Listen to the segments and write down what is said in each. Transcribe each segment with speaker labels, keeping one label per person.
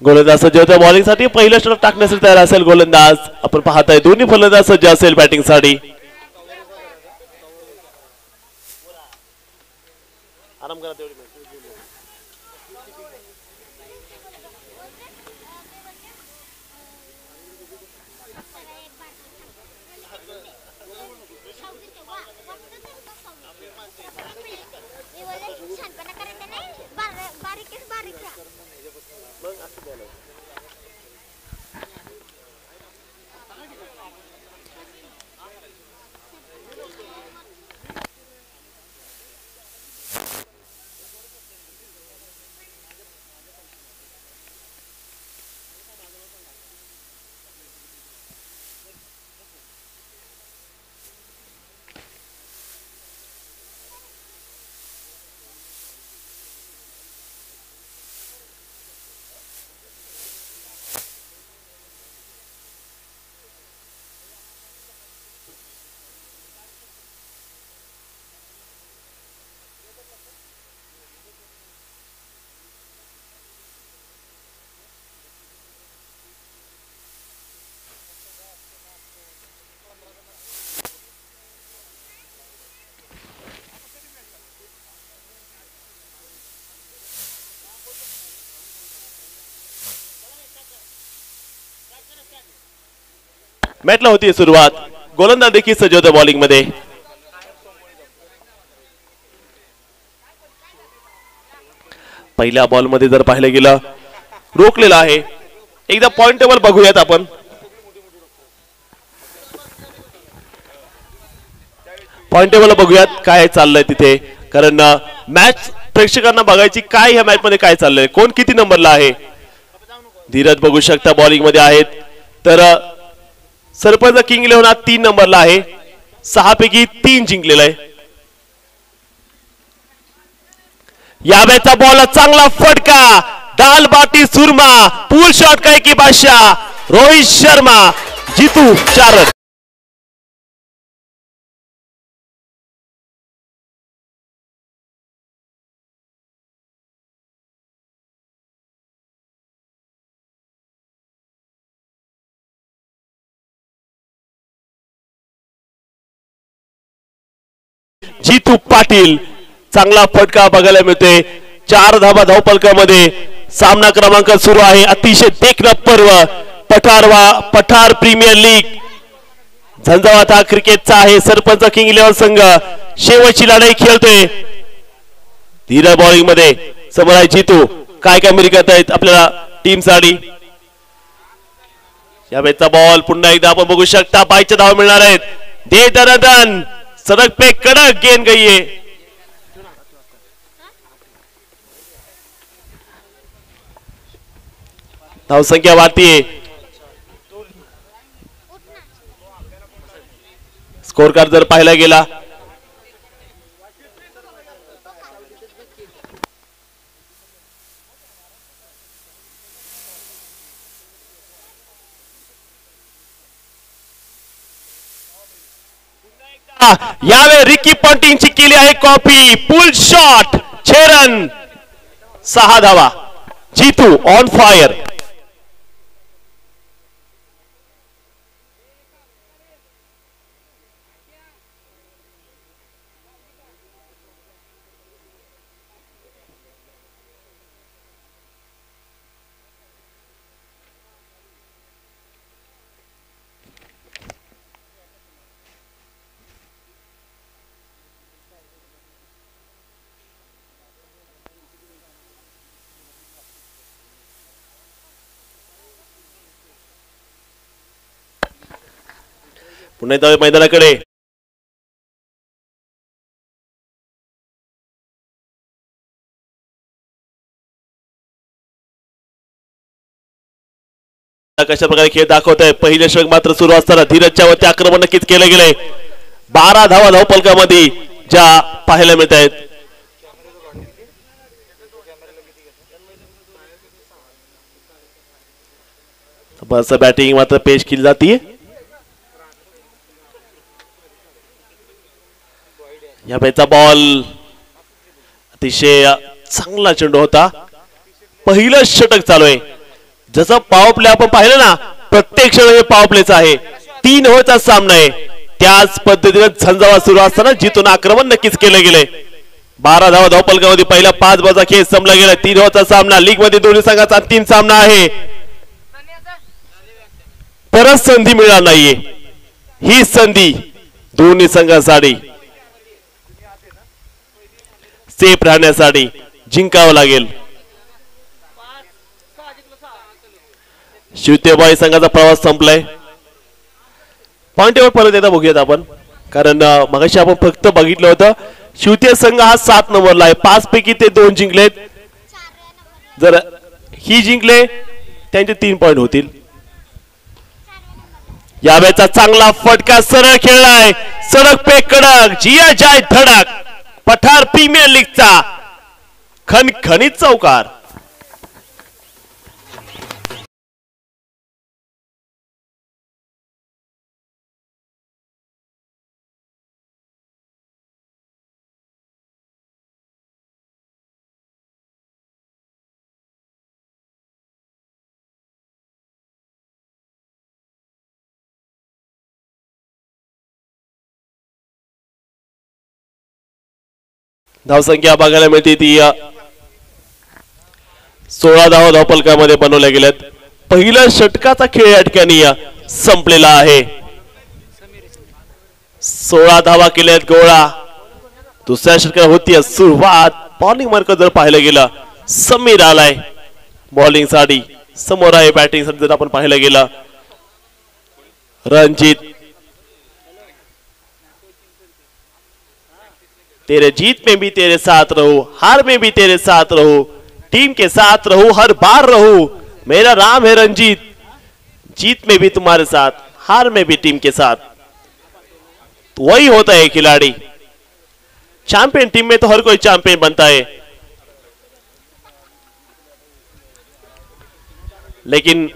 Speaker 1: गोलंदाज सज्ज होत्या बॉलिंग साठी पहिलं षटक टाकण्यासाठी तयार असेल गोलंदाज आपण पाहताय दोन्ही फलंदाज सज्ज असेल बॅटिंग साठी आराम करा तेवढी मॅचला होती सुरुवात गोलंदाज देखील सज्ज होत्या बॉलिंग मध्ये पहिल्या बॉल मध्ये जर पाहिलं गेलं रोखलेलं आहे एकदा पॉइंट टेबल बघूयात आपण पॉइंट टेबल बघूयात काय चाललंय तिथे कारण मॅच प्रेक्षकांना बघायची काय ह्या मॅच मध्ये काय चाललंय कोण किती नंबरला आहे धीरज बघू शकता बॉलिंग मध्ये आहेत तर सरपंच किंग 11 हा 3 नंबरला आहे 6 पैकी 3 जिंकलेला आहे या मॅचचा बॉल चांगला फटका दाल बाटी सुरमा पूल शॉट काय की बादशाह रोहित शर्मा जीतू 4 रन जीतू पाटील चांगला फटका बघायला मिळतोय 4 धावा धावपलकामध्ये सामना क्रमांक सुरू आहे अतिशय देखणं पर्व पठार प्रीमियर लीग झंझावात हा क्रिकेटचा आहे सरपंच किंग 11 संघ शेवटची लढाई खेळतोय धीरज बॉलिंग मध्ये समोर आहे जीतू काय कामगिरी करत आहेत आपल्याला टीम साठी या मॅचचा बॉल पुन्हा एकदा आपण बघू शकता 22 धावा मिळणार आहेत दे दरदन सड़क पे कड़क गेंद गई है धाव संख्या वाढती है स्कोर कार्ड जर पाहिला गेला यावे रिकी पॉन्टिंगची केली आहे कॉपी पुल शॉट 6 रन 6 धावा जीतू ऑन फायर पुन्हा एकदा मैदानाकडे कशा प्रकारे खेळ दाखवत आहे पहिले षटक मात्र सुरू असताना धीरजच्या वरती आक्रमण नक्कीच केले गेले 12 धावा धावपलकामध्ये ज्या पाहायला मिळत आहेत बस बॅटिंग मात्र पेश केली जाते या मॅचचा बॉल अतिशय चांगला चेंडू होता पहिलं षटक चालू आहे जसं पॉवर प्ले आपण पाहिलं ना, प्रत्येक क्षण हे पॉवर प्लेच आहे. 3 ओव्हरचा सामना आहे. त्याच पद्धतीने झंझावात सुरू असताना जिथून आक्रमण नक्कीच केले गेले. 12 धावा धावपलकामध्ये पहिला 5 बॉलचा खेळ संपला गेला. 3 ओव्हरचा सामना. लीग मध्ये दोन्ही संघाचा अंतिम सामना आहे. परत संधी मिळणार नाहीये. ही संधी दोन्ही संघांसाठी सेफ राहण्यासाठी जिंकावं लागेल. शिवतेबाई संघाचा प्रवास संपलाय. पॉइंटवर परत एकदा बघूयात आपण, कारण मगाशी आपण फक्त बघितलं होतं शिवते संघ हा 7 नंबरला आहे. 5 पैकी ते 2 जिंकलेत. जर ही जिंकले त्यांचे 3 पॉइंट होतील. यावेळेचा चांगला फटका सरळ खेळलाय. सडक पे कडक जिया जाय धडक. पठार प्रीमियर लीगचा खणखणीत चौकार. धावसंख्या बघायला मिळते ती 16 धावा धावपलकामध्ये बनवल्या गेल्यात. पहिल्या षटकाचा खेळ या ठिकाणी संपलेला आहे. 16 धावा केल्यात गोळा. दुसऱ्या षटकात होती सुरुवात. बॉलिंग मार्क जर पाहिलं गेलं समीर आलाय बॉलिंग साठी. समोर आहे बॅटिंग साठी जर आपण पाहिलं गेलं रणजित. तेरे जीत में भी तेरे साथ रहूं, हार में भी तेरे साथ रहूं, टीम के साथ रहूं, हर बार रहूं, मेरा नाम है रंजीत. जीत में भी तुम्हारे साथ, हार में भी टीम के साथ. वही होता है खिलाड़ी. चैंपियन टीम में तो हर कोई चैंपियन बनता है, लेकिन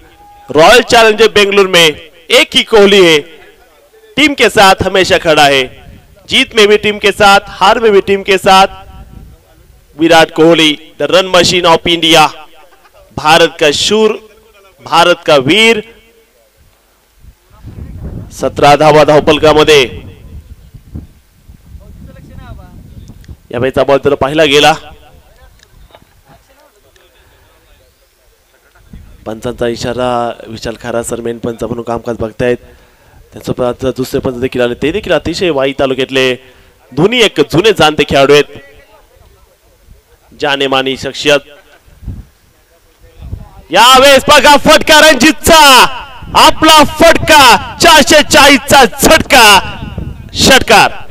Speaker 1: रॉयल चैलेंजर बेंगलुरु में एक ही कोहली है, टीम के साथ हमेशा खड़ा है. जीत में भी टीम के साथ, हार में भी टीम के साथ. Virat Kohli the run machine of India, Bharat का शूर, भारत का वीर. 17 धावा धावपलकामध्ये. या वेळेचा बॉल जर पाहिला गेला पंचांचा इशारा. विशाल खारा सर मेन पंच म्हणून कामकाज बघतायत. त्यांचं दुसरे पंच देखील आले. ते देखील अतिशय वाई तालुक्यातले दोन्ही एक जुने जाणते खेळाडू आहेत. जानेमानी शख्सियत. यावेळेस बघा फटका रणजितचा. आपला फटका 440चा झटका. षटकार.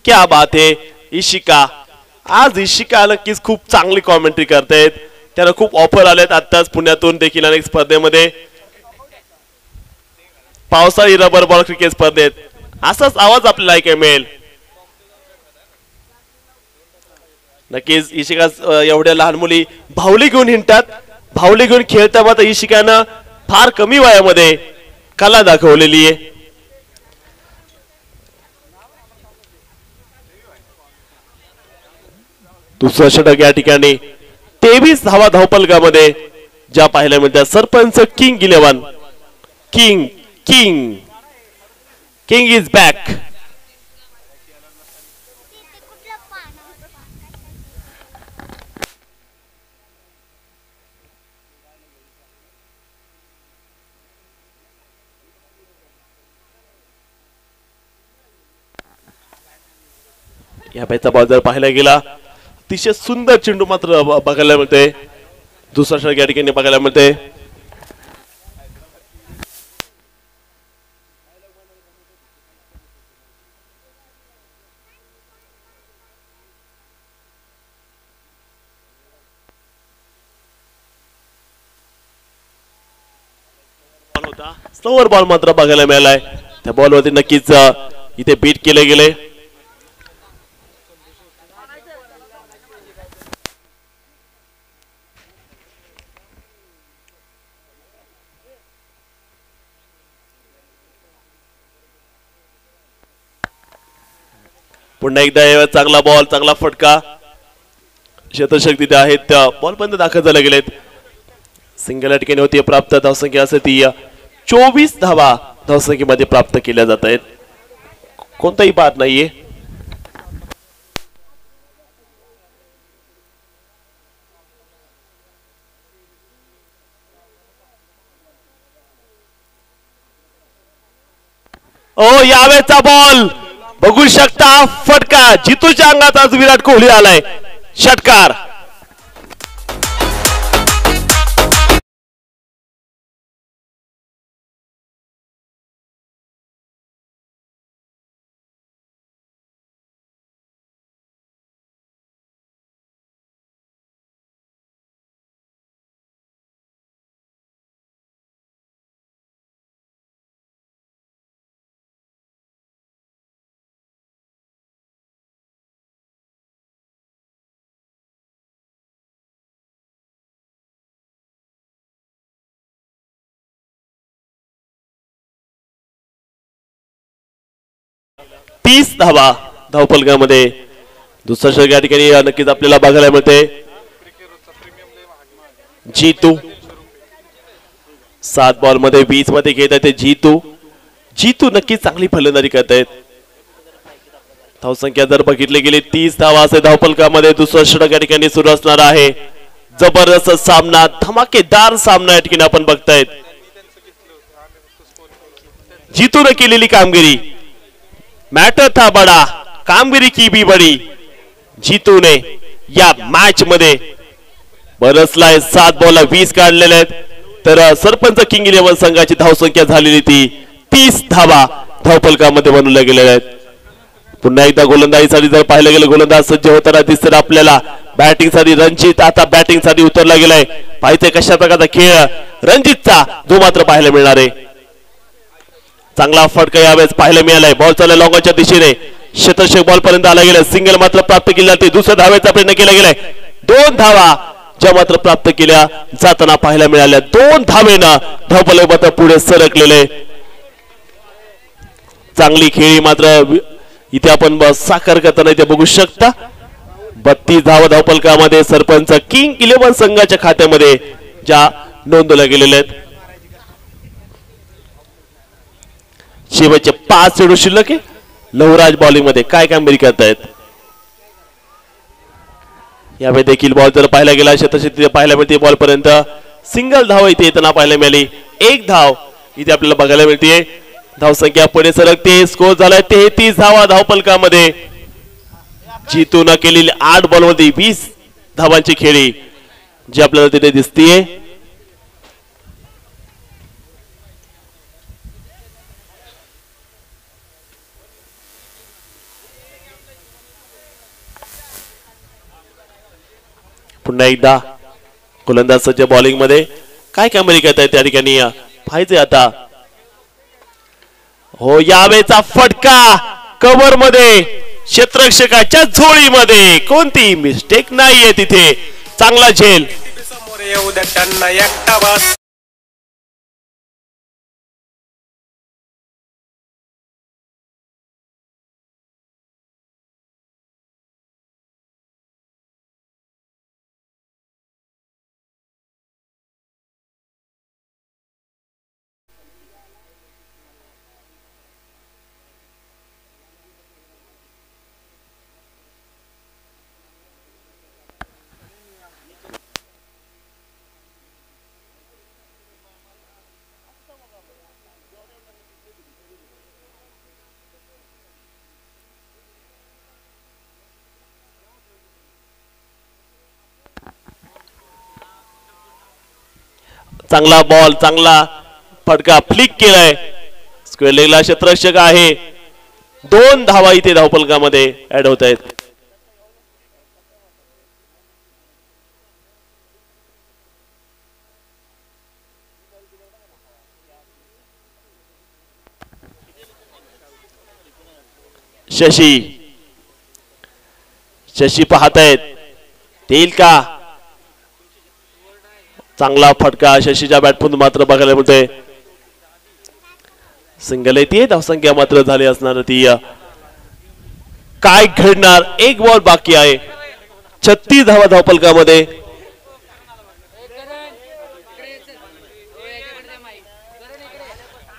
Speaker 1: क्या बात है. इशिका. आज इशिका नक्कीच खूप चांगली कॉमेंट्री करतायत. त्यांना खूप ऑफर आलेत आताच पुण्यातून देखील अनेक स्पर्धेमध्ये. पावसाळी रबर बॉल क्रिकेट स्पर्धेत असाच आवाज आपल्याला ऐकायला मिळेल. नक्कीच इशिका एवढ्या लहान मुली भावली घेऊन हिंडतात. भावली घेऊन खेळता मात्र इशिकानं फार कमी वयामध्ये कला दाखवलेली आहे. दुसरा षटक या ठिकाणी 23 धावा धावपलकामध्ये ज्या पाहायला मिळतात. Sarpanch king 11. King king king is back. या बाईचा बॉल जर पाहायला गेला अतिशय सुंदर चेंडू मात्र बघायला मिळते. दुसरा षटक या ठिकाणी बघायला मिळते. स्लोअर बॉल मात्र बघायला मिळालाय. त्या बॉलवरती नक्कीच इथे बीट केले गेले. पुन्हा एकदा चांगला बॉल चांगला फटका क्षेत्ररक्षक तिथे आहेत त्या बॉल पर्यंत दाखल झाले गेलेत सिंगल या ठिकाणी होती प्राप्त धावसंख्या असेल ती 24 धावा धावसंख्येमध्ये प्राप्त केल्या जात आहेत कोणताही बाद नाहीये ओ यावेळचा बॉल बघू शकता फटका जितूच्या अंगात आज विराट कोहली आलाय षटकार तीस धावा धावफलकामध्ये दुसरा षटक या ठिकाणी नक्कीच आपल्याला बघायला मिळते जीतू 7 बॉल मध्ये 20 मध्ये घेत आहे जीतू नक्कीच चांगली फलंदाजी करत आहेत धावसंख्या जर बघितली गेली 30 धावा असे धावफलकामध्ये दुसरा षटक या ठिकाणी सुरू असणार आहे जबरदस्त सामना धमाकेदार सामना या ठिकाणी आपण बघतायत जीतूने केलेली कामगिरी मैटर था बड़ा कामगिरी की भी बड़ी जीतू ने या मॅच मध्ये बरसलाय 7 बॉल 20 काढलेले आहेत तर सरपंच किंग 11 संघाची धावसंख्या झालेली ती 30 धावा धावफलकामध्ये बनवल्या गेलेल्या आहेत पुन्हा एकदा गोलंदाजीसाठी जर पाहिलं गेलं गोलंदाज सज्ज होताना दिसत आपल्याला बॅटिंग साठी रणजित आता बॅटिंग साठी उतरला गेलाय पाहिजे कशा प्रकारचा खेळ रणजितचा जो मात्र पाहायला मिळणार आहे चांगला फटका यावेळेस पाहायला मिळालाय बॉल चालला लॉंगच्या दिशेने क्षेत्ररक्षक बॉल पर्यंत आला गेला सिंगल मात्र प्राप्त केली जाते दुसऱ्या धावेचा प्रयत्न केला गेलाय 2 धावा ज्या मात्र प्राप्त केल्या जाताना पाहायला मिळाल्या 2 धावेनं धावफलक मात्र पुढे सरकलेले चांगली खेळी मात्र इथे आपण साकार करताना इथे बघू शकता 32 धावा धावफलकामध्ये सरपंच किंग 11 संघाच्या खात्यामध्ये ज्या नोंदवल्या गेलेल्या आहेत शेवटचे 5 चेंडू शिल्लक आहे लवराज बॉलिंग मध्ये काय कामगिरी करतायत यावेळी देखील बॉल जर पाहायला गेला क्षेत्रक्षक पाहायला मिळते बॉल पर्यंत सिंगल धाव इथे येताना पाहायला मिळाली 1 धाव इथे आपल्याला बघायला मिळते धावसंख्या पुढे सरकते स्कोर झालाय 33 धावा धावफलकामध्ये जीतून केलेली 8 बॉल मध्ये 20 धावांची खेळी जी आपल्याला तिथे दिसतीये पुन्हा एकदा गोलंदाज सज्ज बॉलिंग मध्ये काय कामगिरी करतायत त्या ठिकाणी पाहिजे आता हो यावेळचा फटका कव्हर मध्ये क्षेत्ररक्षकाच्या झोळीमध्ये कोणती मिस्टेक नाहीये तिथे चांगला झेल चांगला बॉल चांगला फटका फ्लिक केलाय स्क्वेअर लेगला क्षेत्ररक्षक आहे 2 धावा इथे धावफलकामध्ये ऍड होत आहेत शशी पाहतायत देईल का चांगला फटका शशीच्या बॅटमधून मात्र बघायला मिळतोय सिंगल येते धावसंख्या मात्र झाली असणार ती काय घडणार? एक बॉल बाकी आहे. 36 धावा धावपलकामध्ये.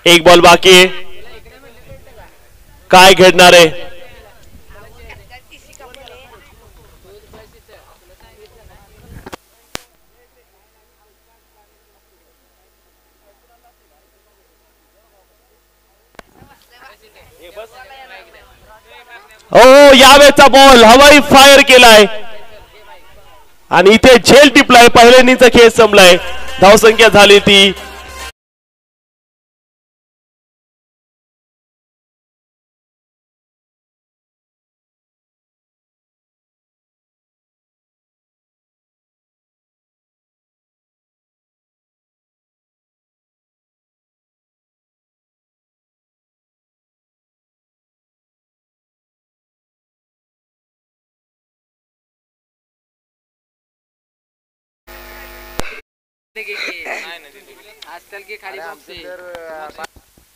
Speaker 1: एक बॉल बाकी आहे. काय घडणार आहे? हो, यावेळेचा बॉल हवाई फायर केलाय आणि इथे झेल टिपलाय. पहिल्या इनिंगचा खेळ संपलाय. धावसंख्या झाली ती
Speaker 2: आजकाल की खाली बॉक्स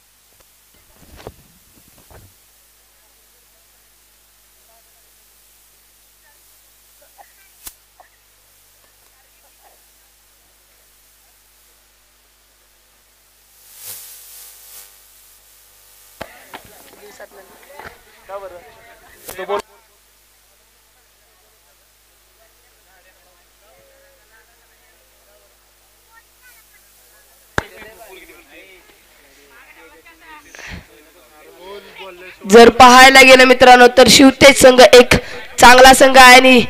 Speaker 3: जर पाहायला गेलं मित्रांनो तर शिवतेज संघ एक चांगला संघ आहे आणि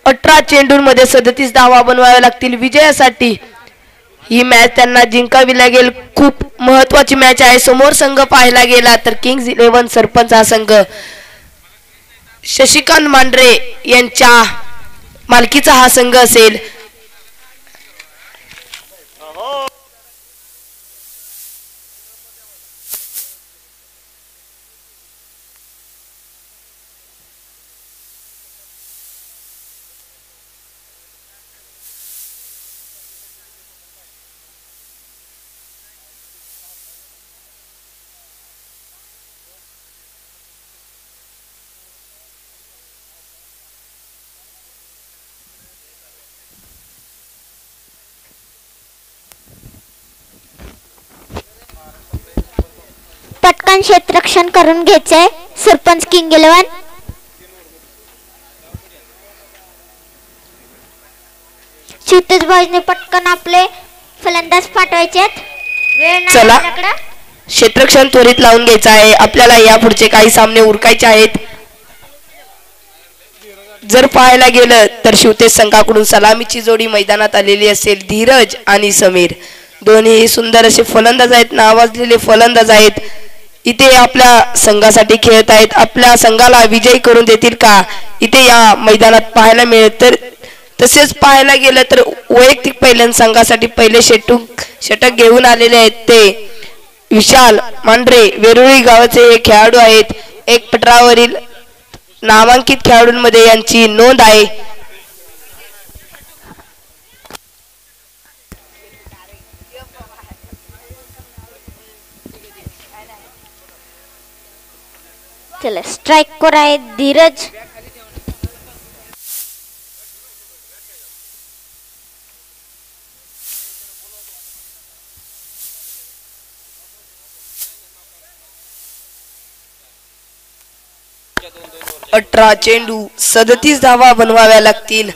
Speaker 3: 18 चेंडूंमध्ये 37 धावा बनवाव्या लागतील विजयासाठी. ही मॅच त्यांना जिंकावी लागेल. खूप महत्वाची मॅच आहे. समोर संघ पाहायला गेला तर किंग्स 11 सरपंच हा संघ शशिकांत मांढरे यांच्या मालकीचा हा संघ असेल.
Speaker 4: पटकन क्षेत्ररक्षण करून घ्यायचंय सरपंच किंग 11. शिवतेज बॉयजने पटकन आपले फलंदाज पाठवायचे. वेळ
Speaker 3: चला
Speaker 4: नाही.
Speaker 3: क्षेत्ररक्षण त्वरित लावून घ्यायचं आहे. आपल्याला या पुढचे काही सामने उरकायचे आहेत. जर पाहायला गेलं तर शिवतेज संघाकडून सलामीची जोडी मैदानात आलेली असेल. धीरज आणि समीर दोन्ही सुंदर असे फलंदाज आहेत. नावाजलेले फलंदाज आहेत. इथे आपल्या संघासाठी खेळत आहेत. आपल्या संघाला विजयी करून देतील का इथे या मैदानात पाहायला मिळेल. तर तसेच पाहायला गेलं तर वैयक्तिक पहिल्या संघासाठी पहिले षटक घेऊन आलेले आहेत ते विशाल मांढरे वेरुळी गावाचे हे खेळाडू आहेत. एक पटरावरील नामांकित खेळाडूंमध्ये यांची नोंद आहे.
Speaker 4: चला स्ट्राइक वर आहे धीरज.
Speaker 3: अठरा चेंडू 37 धावा बनवाव्या लागतील.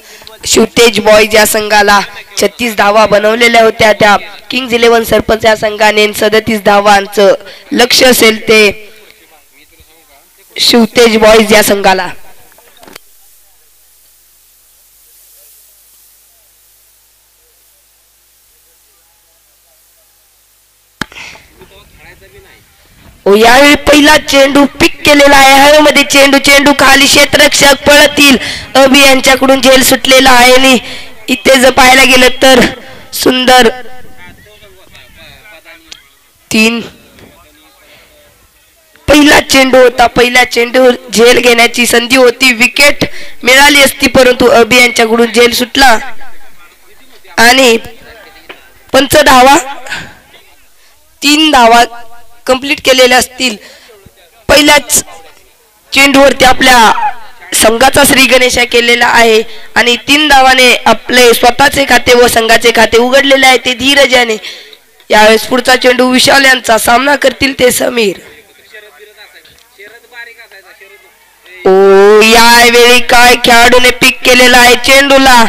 Speaker 3: शिवतेज बॉयज या संघाला 36 धावा बनवलेल्या होत्या. त्या किंग्स 11 सरपंच या संघाने 37 धावांचं लक्ष असेल ते शिवतेज बॉयज या संघाला. यावेळी पहिला चेंडू पिक केलेला आहे. हवेमध्ये चेंडू खाली क्षेत्ररक्षक पळतील. अभि यांच्याकडून झेल सुटलेला आहे आणि इथे जर पाहायला गेलं तर सुंदर 3 पहिला चेंडू होता. पहिल्या चेंडूवर झेल घेण्याची संधी होती. विकेट मिळाली असती परंतु अभि यांच्याकडून झेल सुटला आणि पंच धावा 3 धावा कंप्लीट केलेले असतील. पहिल्याच चेंडूवरती आपल्या संघाचा श्री गणेशा केलेला आहे आणि 3 धावाने आपले स्वतःचे खाते व संघाचे खाते उघडलेले आहे ते धीरज याने. यावेळेस पुढचा चेंडू विशाल यांचा सामना करतील ते समीर. ओ यावेळी काय खेळाडूने पिक केलेला आहे चेंडूला.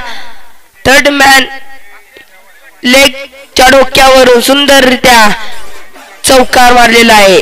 Speaker 3: थर्ड मॅन लेगच्या डोक्यावरून सुंदररित्या चौकार मारलेला आहे.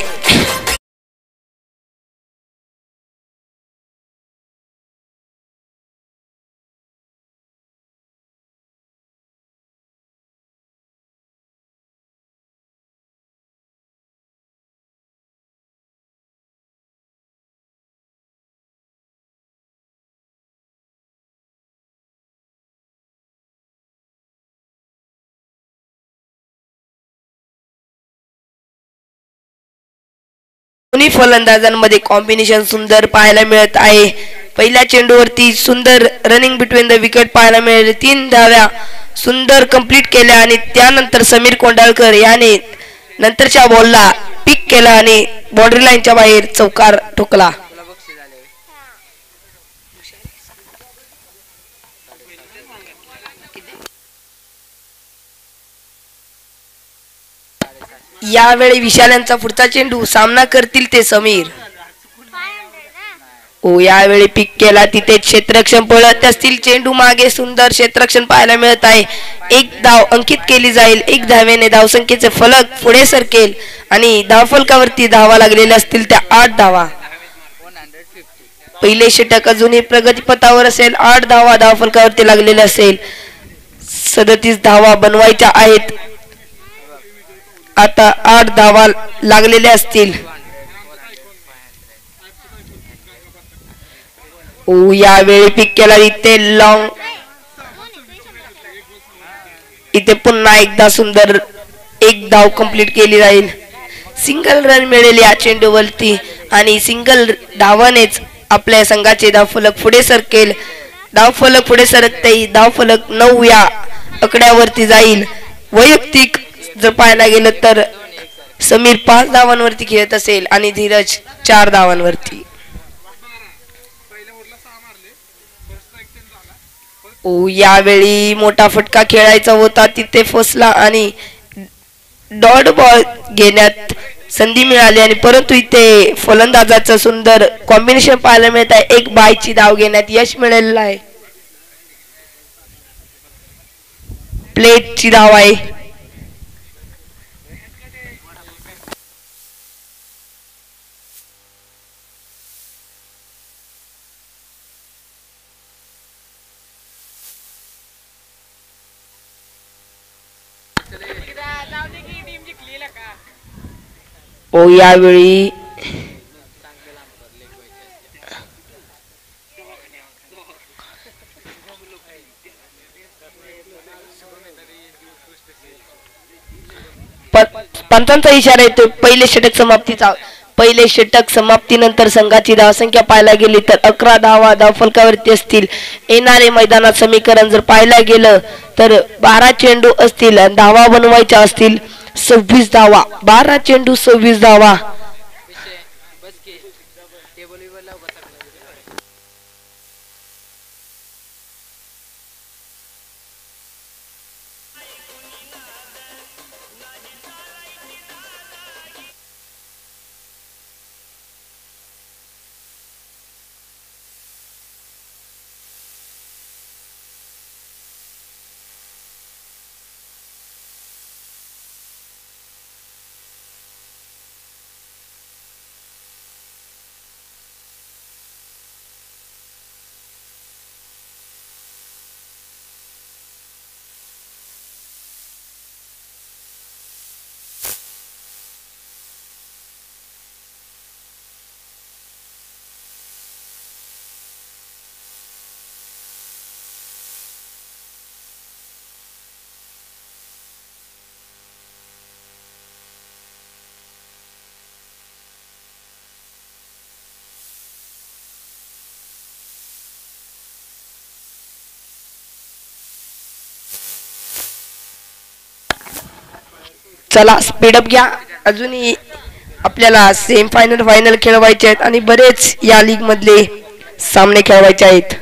Speaker 3: दोन्ही फलंदाजांमध्ये कॉम्बिनेशन सुंदर पाहायला मिळत आहे. पहिल्या चेंडूवरती सुंदर रनिंग बिटवीन द विकेट पाहायला मिळाले. 3 धाव्या सुंदर कंप्लीट केल्या आणि त्यानंतर समीर कोंडाळकर याने नंतरच्या बॉलला पिक केला आणि बाउंड्री लाईनच्या बाहेर चौकार ठोकला. यावेळी विशाल यांचा पुढचा चेंडू सामना करतील ते समीर. ओ यावेळी पिक केला तिथे क्षेत्ररक्षण पळत असतील. चेंडू मागे सुंदर क्षेत्ररक्षण पाहायला मिळत आहे. 1 धाव अंकित केली जाईल. 1 धावेने धावसंख्येचे फलक पुढे सरकेल आणि धावफलकावरती धावा लागलेल्या असतील त्या 8 धावा. पहिले षटक अजूनही प्रगतीपथावर असेल. 8 धावा धावफलकावरती लागलेल्या असेल. 37 धावा बनवायच्या आहेत. आता 8 धावा लागलेल्या असतील. ओ यावेळी पिक केला इथे लॉंग. इथे पुन्हा एकदा सुंदर 1 धाव कंप्लीट केली जाईल. सिंगल रन मिळेल या चेंडूवरती आणि सिंगल धावानेच आपल्या संघाचे धावफलक पुढे सरकेल. धावफलक पुढे सरकते. धावफलक 9 या आकड्यावरती जाईल. वैयक्तिक जर पाहायला गेलं तर समीर 5 धावांवरती खेळत असेल आणि धीरज 4 धावांवरती. ओ यावेळी मोठा फटका खेळायचा होता तिथे फसला आणि डॉट बॉल घेण्यात संधी मिळाली आणि परंतु इथे फलंदाजाचं सुंदर कॉम्बिनेशन पाहायला मिळत आहे. 1 बायची धाव घेण्यात यश मिळालेलं आहे. प्लेटची धाव आहे. ओ यावेळी पंचांचा इशारा येतो पहिले षटक समाप्तीचा. पहिले षटक समाप्तीनंतर संघाची धावसंख्या पाहायला गेली तर 11 धावा धावफलकावरती असतील. येणारे मैदानात समीकरण जर पाहायला गेलं तर 12 चेंडू असतील. धावा बनवायच्या असतील 26 धावा. 12 चेंडू 26 धावा. चला स्पीडअप घ्या. अजूनही आपल्याला सेमी फायनल फायनल खेळवायचे आहेत आणि बरेच या लीग मधले सामने खेळवायचे आहेत.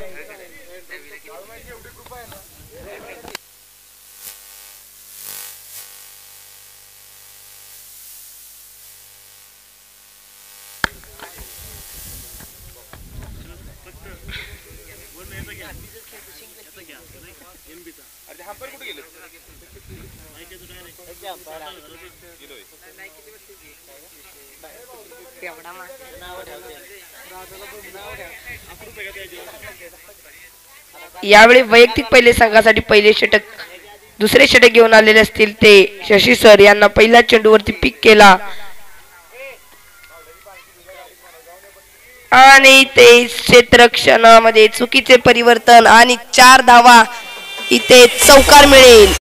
Speaker 3: यावेळी वैयक्तिक पहिले संघासाठी पहिले षटक दुसरे षटक घेऊन आलेले असतील ते शशी सर यांना पहिल्या चेंडूवरती पिक केला आणि ते क्षेत्ररक्षणामध्ये चुकीचे परिवर्तन आणि 4 धावा इथे चौकार मिळेल.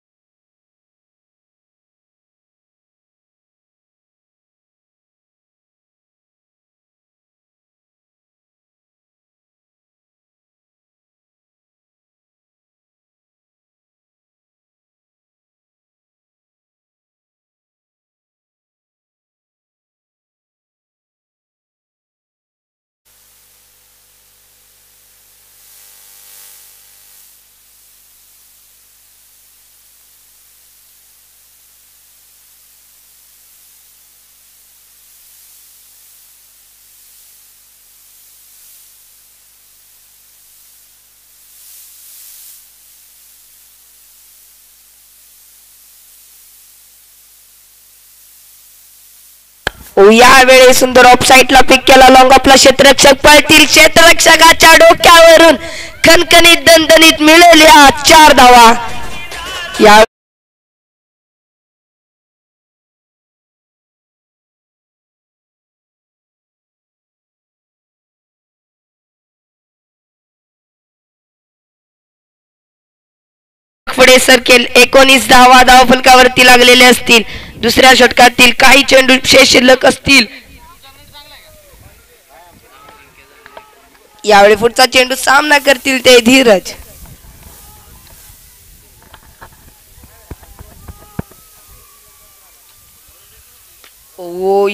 Speaker 3: यावेळी सुंदर ऑफ साइडला पिक केला लॉंग ऑफला क्षेत्ररक्षक पळतील क्षेत्ररक्षकाच्या डोक्यावरून खणखणीत दणदणीत मिळाल्या 4 धावा. या पुढे सरकेल 19 धावा धावफलकावरती लागलेले असतील. दुसऱ्या षटकातील काही चेंडू शेष शिल्लक असतील. यावेळी पुढचा चेंडू सामना करतील ते धीरज.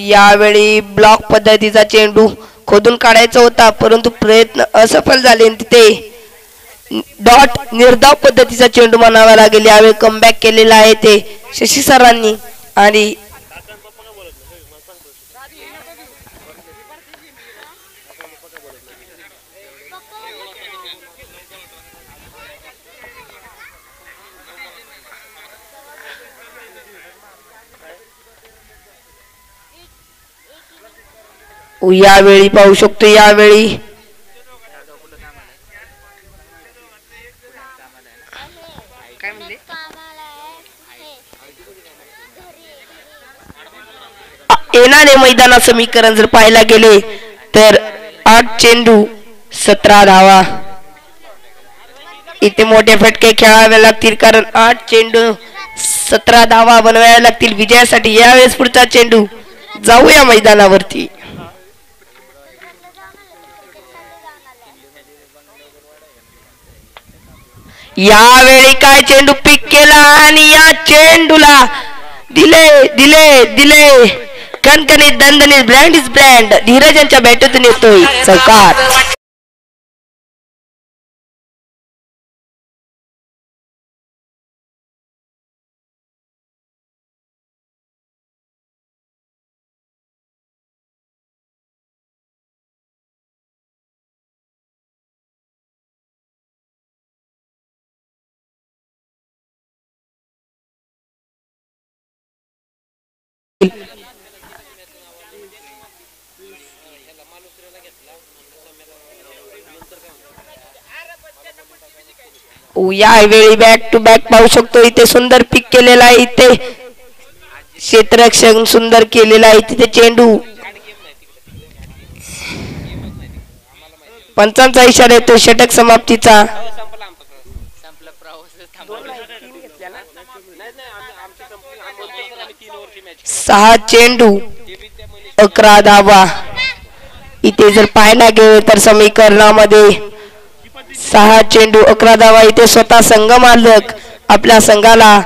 Speaker 3: यावेळी ब्लॉक पद्धतीचा चेंडू खोदून काढायचा होता परंतु प्रयत्न असफल झाले. तिथे डॉट निर्धाव पद्धतीचा चेंडू म्हणावा लागेल. यावेळी कमबॅक केलेला आहे ते शशी सरांनी आणि यावेळी पाहू शकतो यावेळी येणारे मैदाना समीकरण जर पाहायला गेले तर 8 चेंडू 17 धावा. इथे मोठे फटके खेळावे लागतील कारण 8 चेंडू 17 धावा बनवाव्या लागतील विजयासाठी. यावेळेस पुढचा चेंडू जाऊया मैदानावरती. यावेळी काय चेंडू पिक केला आणि या चेंडूला दिले दिले दिले कणकणीत दणदणीत ब्रँड इज ब्रँड धीरज यांच्या बॅटतून येतोय चौकार. यावेळी बॅक टू बॅक पाहू शकतो. इथे सुंदर पिक केलेला आहे. इथे क्षेत्ररक्षण सुंदर केलेला आहे. तिथे चेंडू पंचांचा इशारा येतो षटक समाप्तीचा. 6 चेंडू 11 धावा. इथे जर पाहायला गेले तर समीकरणामध्ये 6 चेंडू 11 धावा. इथे स्वतः संघ मालक आपल्या संघाला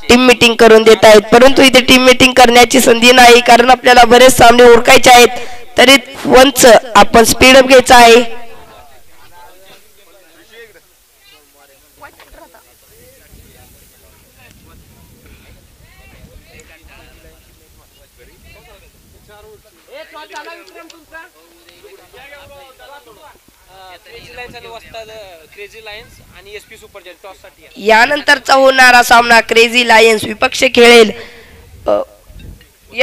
Speaker 3: टीम मीटिंग करून देत आहेत, परंतु इथे टीम मीटिंग करण्याची संधी नाही, कारण आपल्याला बरेच सामने ओळखायचे आहेत. तरी वंच आपण स्पीडअप घ्यायचा आहे. यानंतरचा होणारा सामना क्रेझी लायन्स विपक्ष खेळेल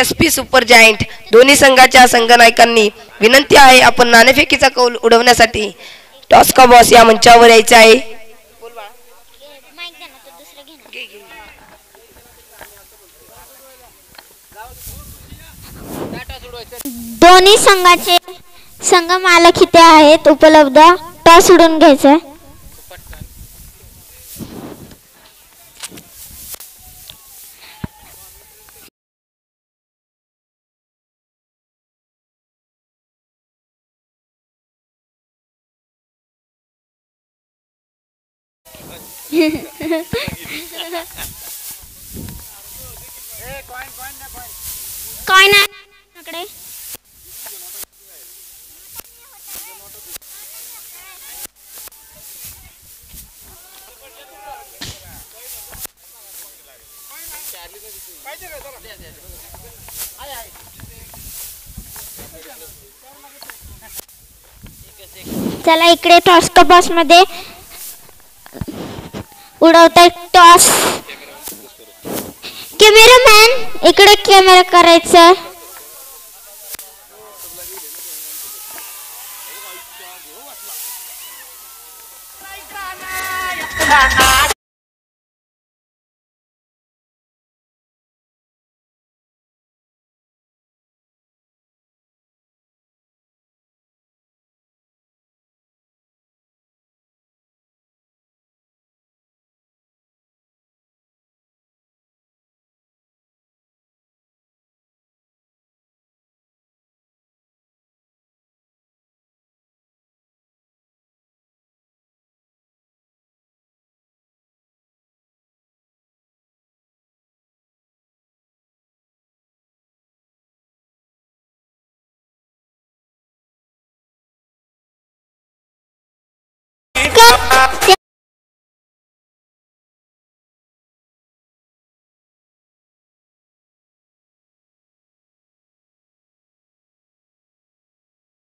Speaker 3: SP सुपर जायंट. दोन्ही संघाच्या संघनायकांनी विनंती आहे आपण नाणेफेकीचा कौल उडवण्यासाठी टॉस का बॉस या मंचावर यायचे आहे.
Speaker 4: दोन्ही संघाचे संघ मालक इथे आहेत उपलब्ध. टॉस उडून घ्यायचा. काय ना इकडे चला इकडे टॉस कपास मध्ये उडवताय टॉस. कॅमेरामॅन इकडे कॅमेरा करायचा.